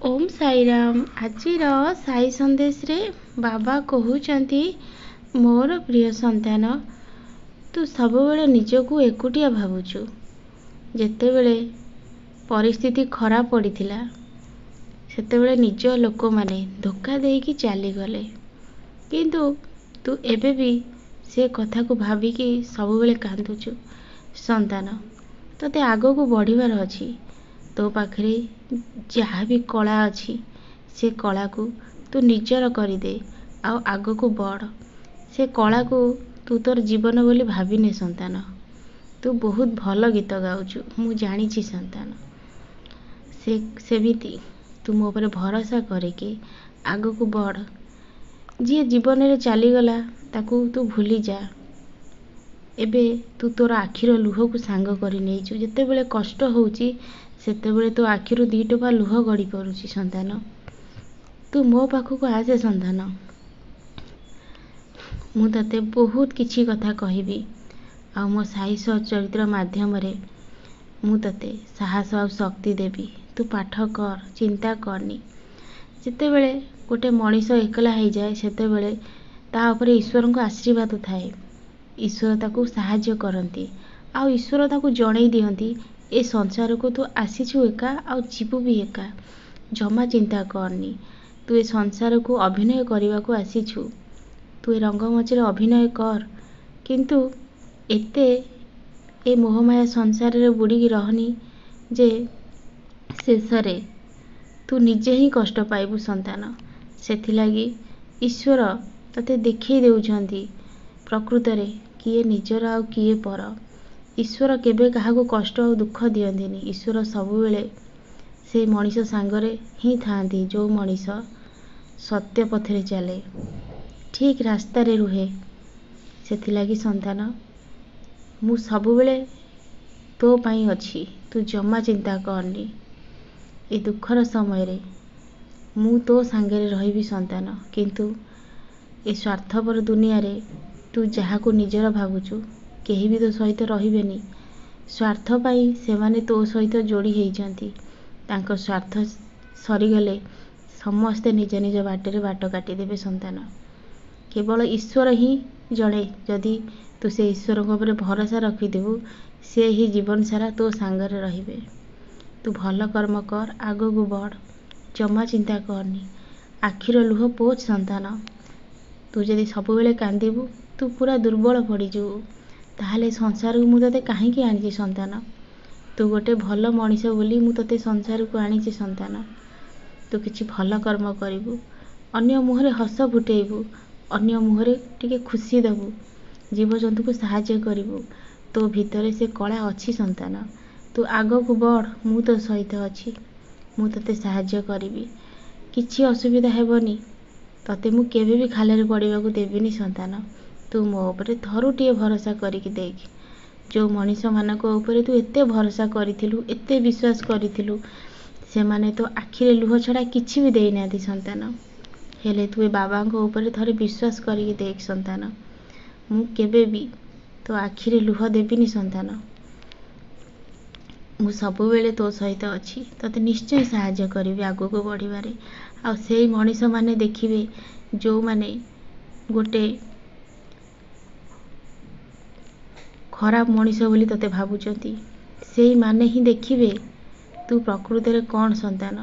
ओम साईराम। आजिर साई संदेश रे बाबा कहउचंती मोर प्रिय संतान तू सबुबले निजकू एकुटिया भावुचु। जेतेबेले परिस्थिति खराब पड़िथिला सेतेबेले निज लोक माने धोखा देकी चली गले, किंतु तू एबे भी से कथा को भाविकी सबुबले कांदुचु। संतान तते आगो को बढ़िबार अछि। तो पाखरे जहाँ भी कला अच्छी से कला को तू निजर करदे आग को बढ़। से कला को तू तोर जीवन बोली भाविने संतान। तू बहुत भल गीत गाउचु मु जानी संतान। सेमिति तू मो पर भरोसा करके आग को बढ़। जी जीवन रे चलीगला ताकू तू भूली जा। एबे तू तोर आखिर लुह को सांग करी नेइचु। जेतेबेले कष्ट होउची सेतेबेले तो आखिरु दी टोपा लुह गड़ी पड़ुची संतान। तू मो पाखक आसे संतान। मु तते बहुत किछि कथा कहिबी आ मो साई चरित्र माध्यम रे मु तते साहस और शक्ति देबी। तू पाठ कर, चिंता करनी। जेतेबेले गोटे मनीष एकला हो जाए सेतेबेले ता ऊपर ईश्वर को आशीर्वाद थाए। ईश्वर ताकू साहाय्य करती आ ईश्वर ताकू जणई दियंती ए संसार को तू आसीचु एका आ जीवु भी एका। जमा चिंता करनी। तू ए संसार को अभिनय करने को आसीचु। तू ए रंगमंच रे अभिनय कर, किंतु एते ए मोहमाया संसार रे बुड़ी रहनी जे शेष रे तू निजे ही कष्ट पाइबु संतान। सेथिलागी ईश्वर तते देखई देउछंती प्रकृत रे किए निजर आ किए पर। ईश्वर केबे काहाको कष्ट और दुख दियंतिनी। ईश्वर सबुबेले से मनीष सांगरे ही थांती जो मनीष सत्य पथरे चले, ठीक रास्ता रे रुहे। सेथिलागी संतान मु सबुबेले तो पाई अछि। तू जमा चिंता करनी। ए दुखर समय रे मु तो सांगरे रहिबी संतान। किंतु ए स्वार्थपर दुनिया रे तू जहाँ को निजर भावुचु केही भी तो सहित रहिबेनी। स्वार्थ पाई से माने तो सहित जोड़ी होइचंती। तांको स्वार्थ सरीगले समस्ते निज निज बाटे बाट काटी देबे संतान। केवल ईश्वर ही जड़े। जदि तू से ईश्वर ऊपर भरोसा रखिदेबु से ही जीवन सारा तो सांगरे रहिबे। तू भल कर्म कर, आगो को बढ़, जमा चिंता करनी। आखिर लुह पोछ संतान। तू जदि सबुबेले कांदिबु तू पूरा दुर्बल पड़ीजु। ताहले संसार को मु तते काहींकी आनिची संतान। तू गोटे भल मनीष बोली मु तते संसार को आनिची संतान। तू किछि भल कर्म करिबु, अन्य मुहरे हस फुटेइबु, अन्य मुहरे टिके खुशी दबु, जीवजंतु को साहाय्य करिबु। तो भितरे से कला अछि संतान। तू आग को बढ़, मु तो सहित अछि। मु तते साहाय्य करिबी। किछि असुविधा हेबनी। तते मु केबे भी खाले पड़वा को देविनी संतान। तू मो ऊपर थरुटिए भरोसा करिकी देख। जो मनीष मानक ऊपर तू एते भरोसा करिथिलु, एते विश्वास करिथिलु, से माने तो आखिरे लुह छड़ा किछि भी देई नाथि संतान। हेले तू ए बाबा को ऊपर थरे विश्वास करिकी देख संतान। मु केबे भी तो आखिरे लुह देबिनी संतान। मु सबुबेले तो सहित अछि। तते निश्चय साहाय्य करिबे आगो को बढ़िबारे। आ सेई मनीष माने देखिबे जो माने गोटे खराब मनीष बोली तते भावुचंती, सेई माने ही देखिबे तू प्रकृत रे कौन संतान।